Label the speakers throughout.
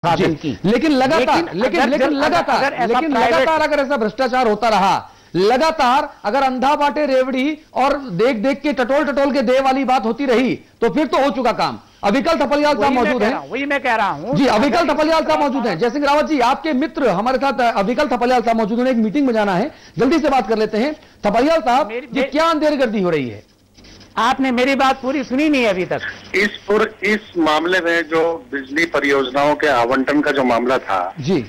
Speaker 1: लेकिन लगातार अगर ऐसा भ्रष्टाचार होता रहा, लगातार अगर अंधा बांटे रेवड़ी और देख देख के टटोल के दे वाली बात होती रही, तो फिर तो हो चुका काम। अविकल थपलियाल साहब मौजूद हैं,
Speaker 2: वही मैं कह रहा हूं
Speaker 1: जी। अविकल थपलियाल साहब मौजूद हैं। जयसिंह रावत जी, आपके मित्र हमारे साथ अविकल थपलियाल साहब मौजूद हैं। एक मीटिंग में जाना है, जल्दी से बात कर लेते हैं। थपलियाल साहब, ये क्या अंधेरगर्दी हो रही है?
Speaker 2: आपने मेरी बात पूरी सुनी नहीं अभी तक।
Speaker 3: इस मामले में जो बिजली परियोजनाओं के आवंटन का जो मामला था
Speaker 1: जी,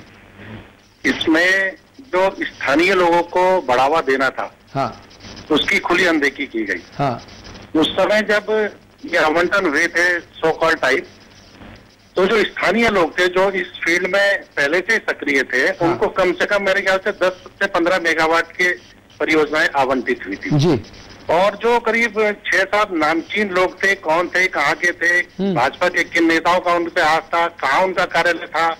Speaker 3: इसमें जो स्थानीय लोगों को बढ़ावा देना था,
Speaker 1: हाँ,
Speaker 3: उसकी खुली अनदेखी की गई।
Speaker 1: हाँ,
Speaker 3: उस समय जब ये आवंटन हुए थे सो कॉल टाइप, तो जो स्थानीय लोग थे जो इस फील्ड में पहले से सक्रिय थे, हाँ, उनको कम से कम मेरे ख्याल से 10 से 15 मेगावाट के परियोजनाएं आवंटित हुई थी
Speaker 1: जी।
Speaker 3: और जो करीब 6-7 नामचीन लोग थे, कौन थे, कहाँ के थे, भाजपा के किन नेताओं का उन पे हाथ था, कहाँ उनका कार्यालय था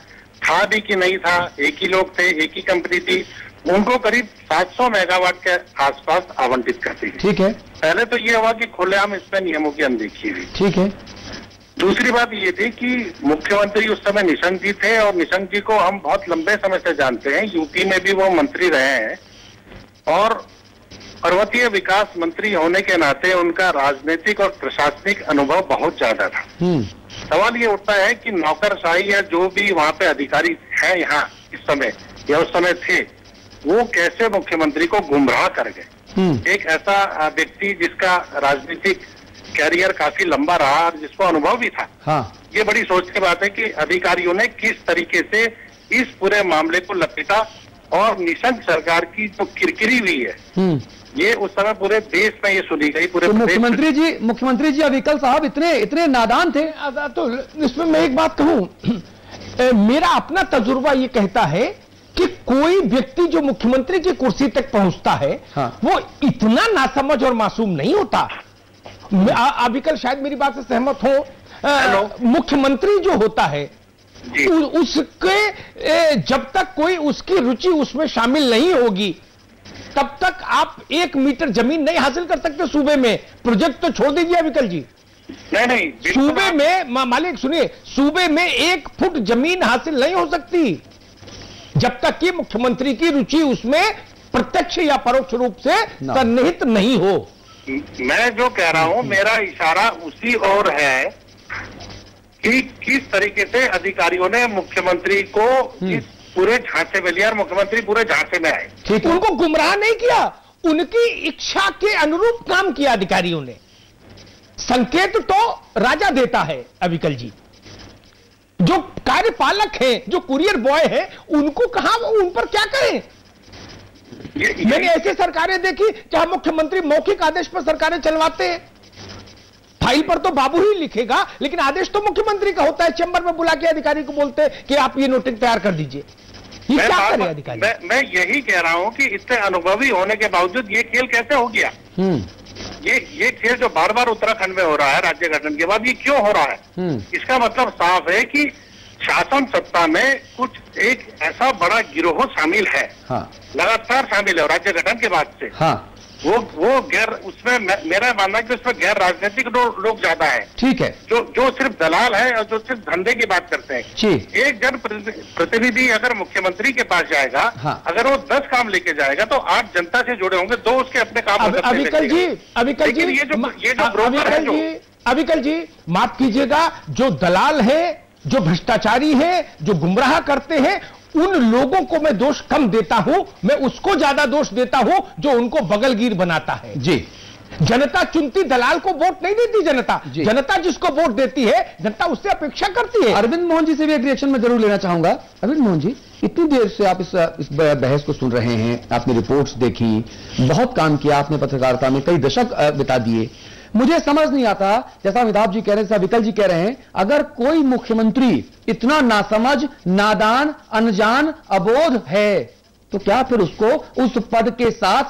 Speaker 3: भी कि नहीं था, एक ही लोग थे, एक ही कंपनी थी, उनको करीब 700 मेगावाट के आसपास आवंटित करती है।
Speaker 1: ठीक है,
Speaker 3: पहले तो ये हुआ कि खुलेआम इसमें नियमों की अनदेखी हुई।
Speaker 1: ठीक है।
Speaker 3: दूसरी बात ये थी कि मुख्यमंत्री उस समय निशंक जी थे और निशंक जी को हम बहुत लंबे समय से जानते हैं, यूपी में भी वो मंत्री रहे हैं और पर्वतीय विकास मंत्री होने के नाते उनका राजनीतिक और प्रशासनिक अनुभव बहुत ज्यादा था। सवाल ये उठता है कि नौकरशाही या जो भी वहाँ पे अधिकारी हैं यहाँ इस समय या उस समय थे, वो कैसे मुख्यमंत्री को गुमराह कर गए। एक ऐसा व्यक्ति जिसका राजनीतिक कैरियर काफी लंबा रहा और जिसको अनुभव भी था, हाँ, ये बड़ी सोच की बात है कि अधिकारियों ने किस तरीके से इस पूरे मामले को लपेटा और निशंक सरकार की जो किरकिरी हुई है, ये उस समय पूरे देश में ये सुनी गई। पूरे
Speaker 1: तो मुख्यमंत्री जी अविकल साहब इतने नादान थे।
Speaker 4: तो इसमें मैं एक बात कहूं, मेरा अपना तजुर्बा ये कहता है कि कोई व्यक्ति जो मुख्यमंत्री की कुर्सी तक पहुंचता है, हाँ, वो इतना नासमझ और मासूम नहीं होता। अविकल शायद मेरी बात से सहमत हो। मुख्यमंत्री जो होता है उसके जब तक कोई उसकी रुचि उसमें शामिल नहीं होगी, तब तक आप 1 मीटर जमीन नहीं हासिल कर सकते सूबे में। प्रोजेक्ट तो छोड़ दीजिए अविकल जी,
Speaker 3: नहीं
Speaker 4: सूबे में मालिक सुनिए, सूबे में 1 फुट जमीन हासिल नहीं हो सकती जब तक कि मुख्यमंत्री की रुचि उसमें प्रत्यक्ष या परोक्ष रूप से सन्निहित नहीं हो।
Speaker 3: मैं जो कह रहा हूं, मेरा इशारा उसी ओर है कि किस तरीके से अधिकारियों ने मुख्यमंत्री को इस पूरे झांसे में लिया और मुख्यमंत्री पूरे झांसे में आए।
Speaker 4: ठीक, उनको गुमराह नहीं किया, उनकी इच्छा के अनुरूप काम किया अधिकारियों ने। संकेत तो राजा देता है अविकल जी, जो कार्यपालक है, जो कुरियर बॉय है, उनको कहां, उन पर क्या करें। मैंने ऐसी सरकारें देखी जहां मुख्यमंत्री मौखिक आदेश पर सरकारें चलवाते हैं। फाइल पर तो बाबू ही लिखेगा, लेकिन आदेश तो मुख्यमंत्री का होता है। चैम्बर में बुला के अधिकारी को बोलते हैं कि आप ये नोटिस तैयार कर दीजिए। ये क्या करे अधिकारी?
Speaker 3: मैं यही कह रहा हूं कि इतने अनुभवी होने के बावजूद ये खेल कैसे हो गया। ये खेल जो बार बार उत्तराखंड में हो रहा है राज्य गठन के बाद, ये क्यों हो रहा है? इसका मतलब साफ है कि शासन सत्ता में कुछ एक ऐसा बड़ा गिरोह शामिल है, हाँ, लगातार शामिल है राज्य गठन के बाद से। हाँ, वो गैर, उसमें मेरा मानना है कि उसमें गैर राजनीतिक लोग ज्यादा है।
Speaker 1: ठीक है,
Speaker 3: जो सिर्फ दलाल है और जो सिर्फ धंधे की बात करते हैं। एक जन प्रतिनिधि अगर मुख्यमंत्री के पास जाएगा, हाँ, अगर वो 10 काम लेके जाएगा तो 8 जनता से जुड़े होंगे, 2 उसके अपने काम।
Speaker 4: अविकल जी माफ कीजिएगा, जो दलाल है, जो भ्रष्टाचारी है, जो गुमराह करते हैं, उन लोगों को मैं दोष कम देता हूं। मैं उसको ज्यादा दोष देता हूं जो उनको बगलगीर बनाता है। जी, जनता चुनती दलाल को वोट नहीं देती। जनता जिसको वोट देती है, जनता उससे अपेक्षा करती है।
Speaker 1: अरविंद मोहन जी से भी एक रिएक्शन में जरूर लेना चाहूंगा। अरविंद मोहन जी, इतनी देर से आप इस बहस को सुन रहे हैं, आपने रिपोर्ट्स देखी, बहुत काम किया आपने पत्रकारिता में, कई दशक बिता दिए। मुझे समझ नहीं आता, जैसा अमिताभ जी कह रहे हैं, जैसा विकल जी कह रहे हैं, अगर कोई मुख्यमंत्री इतना नासमझ, नादान, अनजान, अबोध है, तो क्या फिर उसको उस पद के साथ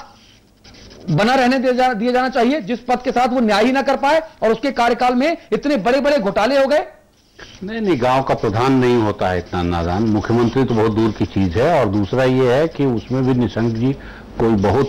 Speaker 1: बना रहने दिया जाना चाहिए जिस पद के साथ वो न्याय ही ना कर पाए और उसके कार्यकाल में इतने बड़े बड़े घोटाले हो गए।
Speaker 5: नहीं, गांव का प्रधान नहीं होता है इतना नादान। मुख्यमंत्री तो बहुत दूर की चीज है। और दूसरा ये है कि उसमें भी निशंक जी कोई बहुत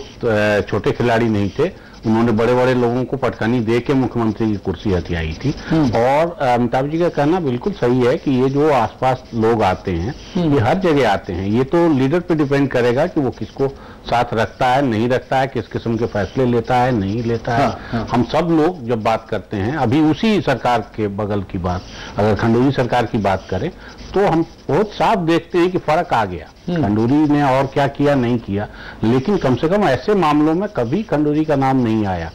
Speaker 5: छोटे खिलाड़ी नहीं थे। उन्होंने बड़े बड़े लोगों को पटखनी दे के मुख्यमंत्री की कुर्सी हथियाई थी। और अमिताभ जी का कहना बिल्कुल सही है कि ये जो आसपास लोग आते हैं ये हर जगह आते हैं, ये तो लीडर पे डिपेंड करेगा कि वो किसको साथ रखता है नहीं रखता है, किस किस्म के फैसले लेता है नहीं लेता है। हम सब लोग जब बात करते हैं, अभी उसी सरकार के बगल की बात, अगर खंडूरी सरकार की बात करें तो हम बहुत साफ देखते हैं कि फर्क आ गया। खंडूरी ने और क्या किया नहीं किया, लेकिन कम से कम ऐसे मामलों में कभी खंडूरी का नाम नहीं आया,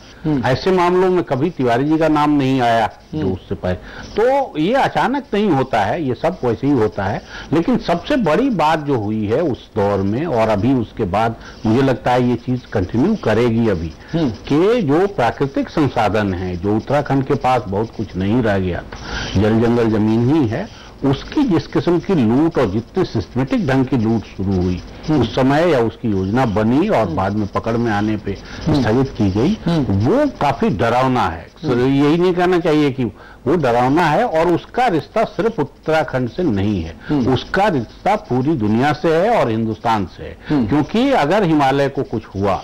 Speaker 5: ऐसे मामलों में कभी तिवारी जी का नाम नहीं आया जो उससे पहले। तो ये अचानक नहीं होता है, ये सब वैसे ही होता है। लेकिन सबसे बड़ी बात जो हुई है उस दौर में और अभी उसके बाद, मुझे लगता है ये चीज कंटिन्यू करेगी अभी, कि जो प्राकृतिक संसाधन है, जो उत्तराखंड के पास बहुत कुछ नहीं रह गया था, जल जंगल जमीन ही है, उसकी जिस किस्म की लूट और जितने सिस्टमेटिक ढंग की लूट शुरू हुई उस समय, या उसकी योजना बनी और बाद में पकड़ में आने पे स्थगित की गई, वो काफी डरावना है। यही नहीं कहना चाहिए कि वो डरावना है, और उसका रिश्ता सिर्फ उत्तराखंड से नहीं है, उसका रिश्ता पूरी दुनिया से है और हिंदुस्तान से है। क्योंकि अगर हिमालय को कुछ हुआ,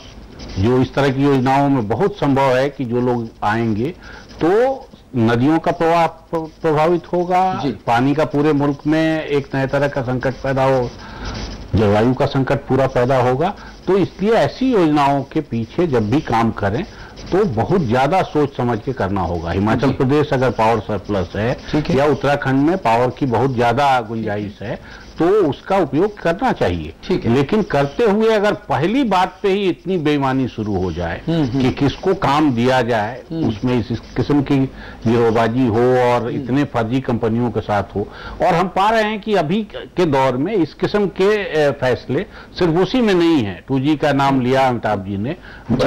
Speaker 5: जो इस तरह की योजनाओं में बहुत संभव है कि जो लोग आएंगे तो नदियों का प्रवाह प्रभावित होगा, पानी का पूरे मुल्क में एक नए तरह का संकट पैदा हो, जलवायु का संकट पूरा पैदा होगा। तो इसलिए ऐसी योजनाओं के पीछे जब भी काम करें तो बहुत ज्यादा सोच समझ के करना होगा। हिमाचल प्रदेश अगर पावर सरप्लस है या उत्तराखंड में पावर की बहुत ज्यादा गुंजाइश है तो उसका उपयोग करना चाहिए। लेकिन करते हुए अगर पहली बात पे ही इतनी बेईमानी शुरू हो जाए कि किसको काम दिया जाए, उसमें इस किस्म की गिरोहबाजी हो और इतने फर्जी कंपनियों के साथ हो, और हम पा रहे हैं कि अभी के दौर में इस किस्म के फैसले सिर्फ उसी में नहीं है। 2G का नाम लिया अमिताभ जी ने,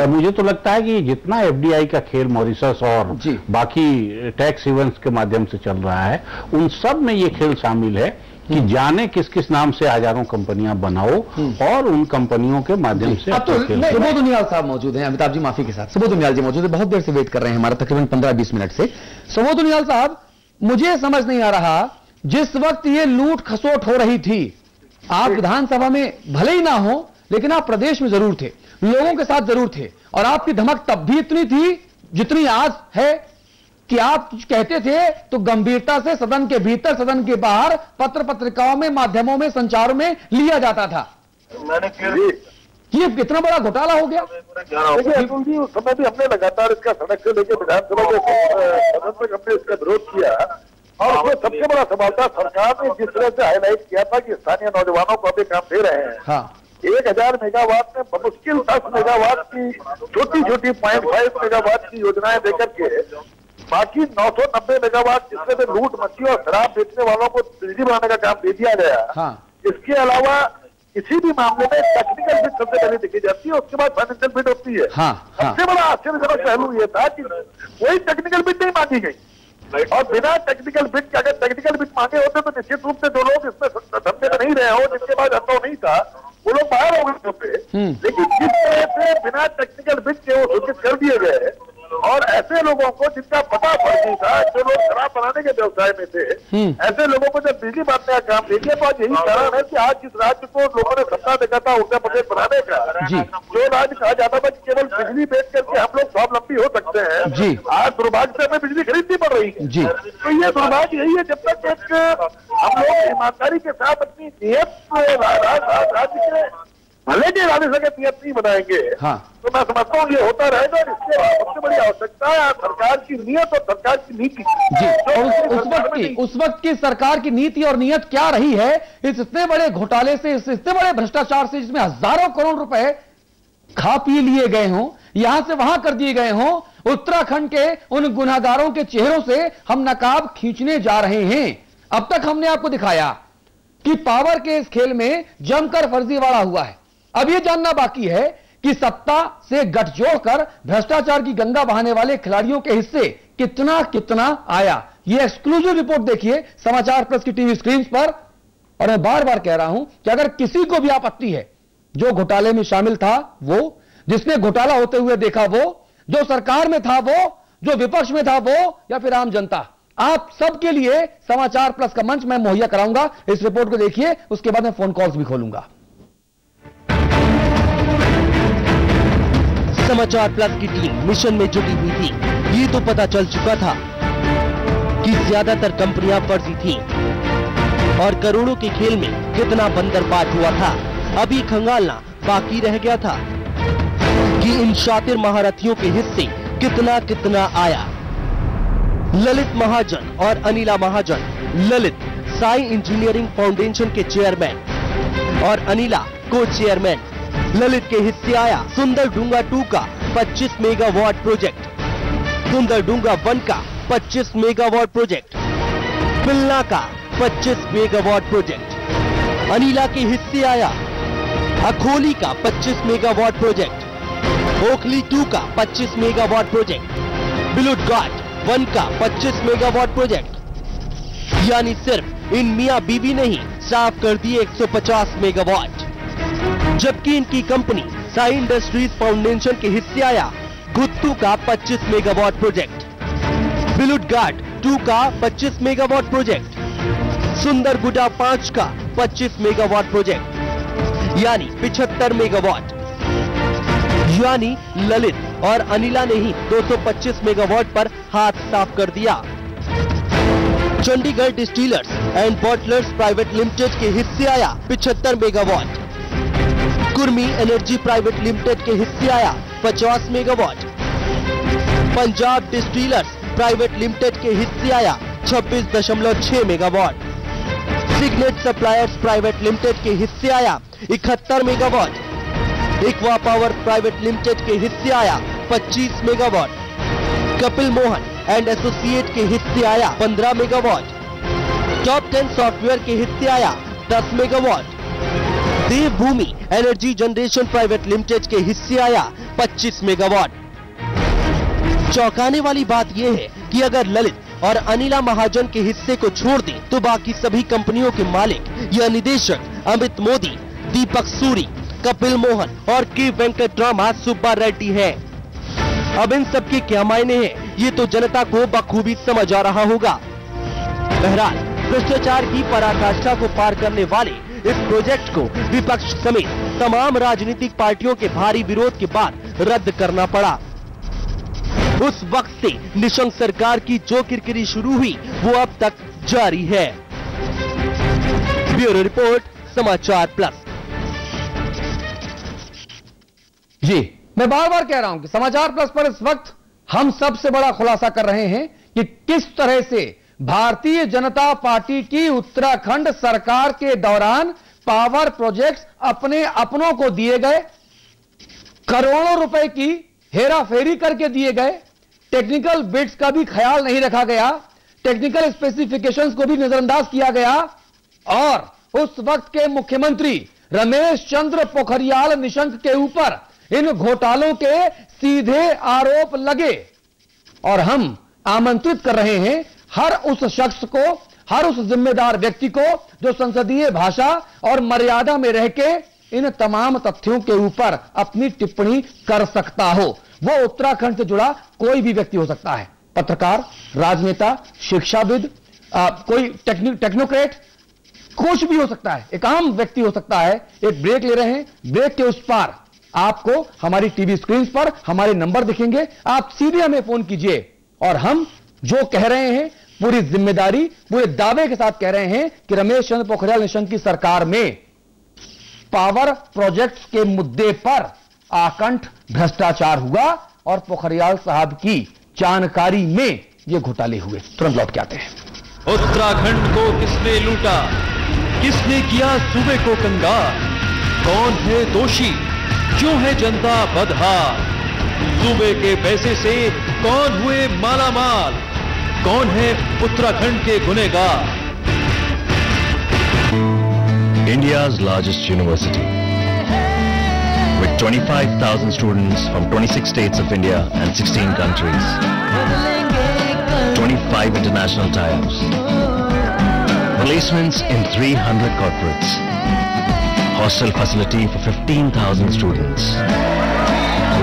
Speaker 5: मुझे तो लगता है कि जितना FDI का खेल मॉरिशस और बाकी टैक्स इवेंट्स के माध्यम से चल रहा है, उन सब में ये खेल शामिल है कि जाने किस किस नाम से हजारों कंपनियां बनाओ और उन कंपनियों के माध्यम से।
Speaker 1: अब तो सुबोध उनियाल साहब मौजूद हैं, अमिताभ जी माफी के साथ सुबोध उनियाल जी मौजूद है, बहुत देर से वेट कर रहे हैं, हमारा तकरीबन 15-20 मिनट से। सुबोध उनियाल साहब, मुझे समझ नहीं आ रहा, जिस वक्त ये लूट खसोट हो रही थी, आप विधानसभा में भले ही ना हो लेकिन आप प्रदेश में जरूर थे, लोगों के साथ जरूर थे, और आपकी धमक तब भी इतनी थी जितनी आज है कि आप कहते थे तो गंभीरता से सदन के भीतर सदन के बाहर पत्र पत्रिकाओं में माध्यमों में संचारों में लिया जाता था। ये कितना बड़ा घोटाला हो गया।
Speaker 3: देखिए अतुल जी, उस समय भी हमने लगातार इसका सड़क से लेकर विधानसभा के सदन तक हमने इसका विरोध किया, और उसमें सबसे बड़ा सवाल था सरकार ने जिस तरह से हाईलाइट किया था कि स्थानीय नौजवानों को अभी काम दे रहे हैं। 1000 मेगावाट में मुश्किल 10 मेगावाट की छोटी छोटी 0.5 मेगावाट की योजनाएं देकर के बाकी 990 मेगावाट जिससे में लूट मची और शराब बेचने वालों को बिजली बनाने का काम दे दिया गया। इसके अलावा किसी भी मामले में टेक्निकल बिड सबसे पहले देखी जाती है, उसके बाद फाइनेंशियल बिड होती है। सबसे बड़ा आश्चर्यजनक पहलू यह था कि कोई टेक्निकल बिड नहीं मांगी गई, और बिना टेक्निकल बिड के अगर टेक्निकल बिड मांगे होते तो निश्चित रूप से जो लोग इसमें धंधे में नहीं रहे हो, जिनके पास अनुभव नहीं था, वो लोग बाहर हो गए पे। लेकिन जिस तरह से बिना टेक्निकल बिड के वो सूचित कर दिए गए, और ऐसे लोगों को जिनका पता नहीं था, जो लोग शराब बनाने के व्यवसाय में थे, ऐसे लोगों को जब बिजली बांटने का काम दे दिया, तो आज यही कारण है कि आज जिस राज्य को लोगों ने सपना देखा था उत्तर प्रदेश बनाने का, जो राज्य कहा जाता था कि केवल बिजली बेच करके हम लोग स्वावलंबी हो सकते हैं, आज दुर्भाग्य से हमें बिजली खरीदनी पड़ रही है। तो ये दुर्भाग्य यही है, जब तक एक हम लोग ईमानदारी के साथ अपनी नियत राज्य के भले के इरादे से नियत नहीं बनाएंगे, तो मैं समझता हूँ ये होता रहेगा। और इसके बाद सबसे बड़ी आवश्यकता है सरकार की नियत और सरकार की नीति।
Speaker 1: उस वक्त की सरकार की नीति और नियत क्या रही है इस इतने बड़े घोटाले से, इस इतने बड़े भ्रष्टाचार से, जिसमें हजारों करोड़ रुपए खा पी लिए गए हों, यहां से वहां कर दिए गए हों। उत्तराखंड के उन गुनाहगारों के चेहरों से हम नकाब खींचने जा रहे हैं। अब तक हमने आपको दिखाया कि पावर के इस खेल में जमकर फर्जीवाड़ा हुआ है। अब यह जानना बाकी है कि सत्ता से गठजोड़ कर भ्रष्टाचार की गंगा बहाने वाले खिलाड़ियों के हिस्से कितना कितना आया। यह एक्सक्लूसिव रिपोर्ट देखिए समाचार प्लस की टीवी स्क्रीन पर। और मैं बार बार कह रहा हूं कि अगर किसी को भी आपत्ति है, जो घोटाले में शामिल था वो, जिसने घोटाला होते हुए देखा वो, जो सरकार में था वो, जो विपक्ष में था वो, या फिर आम जनता, आप सबके लिए समाचार प्लस का मंच मैं मुहैया कराऊंगा। इस रिपोर्ट को देखिए, उसके बाद मैं फोन कॉल्स भी खोलूंगा।
Speaker 6: समाचार प्लस की टीम मिशन में जुटी हुई थी। ये तो पता चल चुका था कि ज्यादातर कंपनियां फर्जी थी और करोड़ों के खेल में कितना बंदरबाट हुआ था, अभी खंगालना बाकी रह गया था कि इन शातिर महारथियों के हिस्से कितना कितना आया। ललित महाजन और अनिला महाजन, ललित साई इंजीनियरिंग फाउंडेशन के चेयरमैन और अनिला को चेयरमैन। ललित के हिस्से आया सुंदर डूंगा 2 का 25 मेगावाट प्रोजेक्ट, सुंदर डूंगा 1 का 25 मेगावाट प्रोजेक्ट, पिल्ला का 25 मेगावाट प्रोजेक्ट। अनिला के हिस्से आया अखोली का 25 मेगावाट प्रोजेक्ट, ओखली 2 का 25 मेगावाट प्रोजेक्ट, बिलुटघाट 1 का 25 मेगावाट प्रोजेक्ट। यानी सिर्फ इन मियां बीबी ने ही साफ कर दिए 150 मेगावाट। जबकि इनकी कंपनी साई इंडस्ट्रीज फाउंडेशन के हिस्से आया गुत्तू का 25 मेगावाट प्रोजेक्ट, बिलुटघाट 2 का 25 मेगावाट प्रोजेक्ट, सुंदरगुडा 5 का 25 मेगावाट प्रोजेक्ट, यानी 75 मेगावाट। यानी ललित और अनिला ने ही 225 मेगावाट पर हाथ साफ कर दिया। Chandigarh distillers and bottlers private limited के हिस्से आया 75 megawatt, Kurmi energy private limited के हिस्से आया 50 megawatt, Punjab distillers private limited के हिस्से आया 26.6 megawatt, Signet suppliers private limited के हिस्से आया 71 मेगावाट, इक्वा पावर प्राइवेट लिमिटेड के हिस्से आया 25 megawatt, Kapil Mohan and associate के हिस्से आया 15 मेगावाट, टॉप 10 सॉफ्टवेयर के हिस्से आया 10 मेगावाट, देवभूमि एनर्जी जनरेशन प्राइवेट लिमिटेड के हिस्से आया 25 मेगावाट। चौंकाने वाली बात यह है कि अगर ललित और अनिला महाजन के हिस्से को छोड़ दें तो बाकी सभी कंपनियों के मालिक या निदेशक अमित मोदी, दीपक सूरी, कपिल मोहन और के वेंकटरामा सुब्बा रेड्डी हैं। अब इन सब के क्या मायने हैं, ये तो जनता को बखूबी समझ आ रहा होगा। बहरहाल भ्रष्टाचार की पराकाष्ठा को पार करने वाले इस प्रोजेक्ट को विपक्ष समेत तमाम राजनीतिक पार्टियों के भारी विरोध के बाद रद्द करना पड़ा। उस वक्त से निशंक सरकार की जो किरकिरी शुरू हुई वो अब तक जारी है। ब्यूरो रिपोर्ट, समाचार प्लस।
Speaker 1: जी, मैं बार बार कह रहा हूं कि समाचार प्लस पर इस वक्त हम सबसे बड़ा खुलासा कर रहे हैं कि किस तरह से भारतीय जनता पार्टी की उत्तराखंड सरकार के दौरान पावर प्रोजेक्ट्स अपने अपनों को दिए गए, करोड़ों रुपए की हेराफेरी करके दिए गए, टेक्निकल बिड्स का भी ख्याल नहीं रखा गया, टेक्निकल स्पेसिफिकेशंस को भी नजरअंदाज किया गया और उस वक्त के मुख्यमंत्री रमेश चंद्र पोखरियाल निशंक के ऊपर इन घोटालों के सीधे आरोप लगे। और हम आमंत्रित कर रहे हैं हर उस शख्स को, हर उस जिम्मेदार व्यक्ति को जो संसदीय भाषा और मर्यादा में रह के इन तमाम तथ्यों के ऊपर अपनी टिप्पणी कर सकता हो। वो उत्तराखंड से जुड़ा कोई भी व्यक्ति हो सकता है, पत्रकार, राजनेता, शिक्षाविद, कोई टेक्नोक्रेट, कुछ भी हो सकता है, एक आम व्यक्ति हो सकता है। एक ब्रेक ले रहे हैं, ब्रेक के उस पार आपको हमारी टीवी स्क्रीन पर हमारे नंबर दिखेंगे, आप सीधे हमें फोन कीजिए और हम जो कह रहे हैं पूरी जिम्मेदारी, पूरे दावे के साथ कह रहे हैं कि रमेश चंद्र पोखरियाल निशंक की सरकार में पावर प्रोजेक्ट्स के मुद्दे पर आकंठ भ्रष्टाचार हुआ और पोखरियाल साहब की जानकारी में ये घोटाले हुए। तुरंत लौट के आते हैं।
Speaker 7: उत्तराखंड को किसने लूटा, किसने किया सूबे को कंगाल, कौन है दोषी, क्यों है जनता बदहाल, सूबे के पैसे से कौन हुए मालामाल, कौन है उत्तराखंड के गुनहगार।
Speaker 8: India's largest university with 25,000 students from 26 states of India and 16 countries, 25 international tie-ups, placements in 300 corporates, hostel facility for 15,000 students,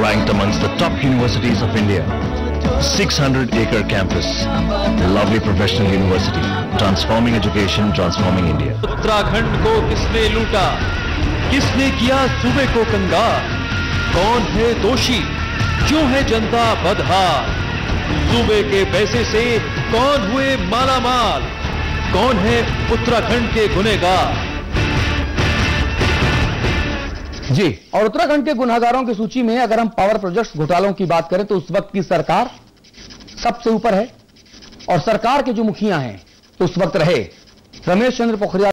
Speaker 8: ranked amongst the top universities of India, 600-acre campus, lovely professional university, transforming education, transforming India.
Speaker 7: Uttarakhand को किसने लूटा, किसने किया सूबे को कंगाल, कौन है दोषी, क्यों है जनता बदहाल? सूबे के पैसे से कौन हुए मालामाल? कौन है उत्तराखंड के गुनहगार?
Speaker 1: जी, और उत्तराखंड के गुनहगारों की सूची में अगर हम पावर प्रोजेक्ट्स घोटालों की बात करें तो उस वक्त की सरकार सबसे ऊपर है, और सरकार के जो मुखिया हैं उस वक्त रहे रमेश चंद्र पोखरियाल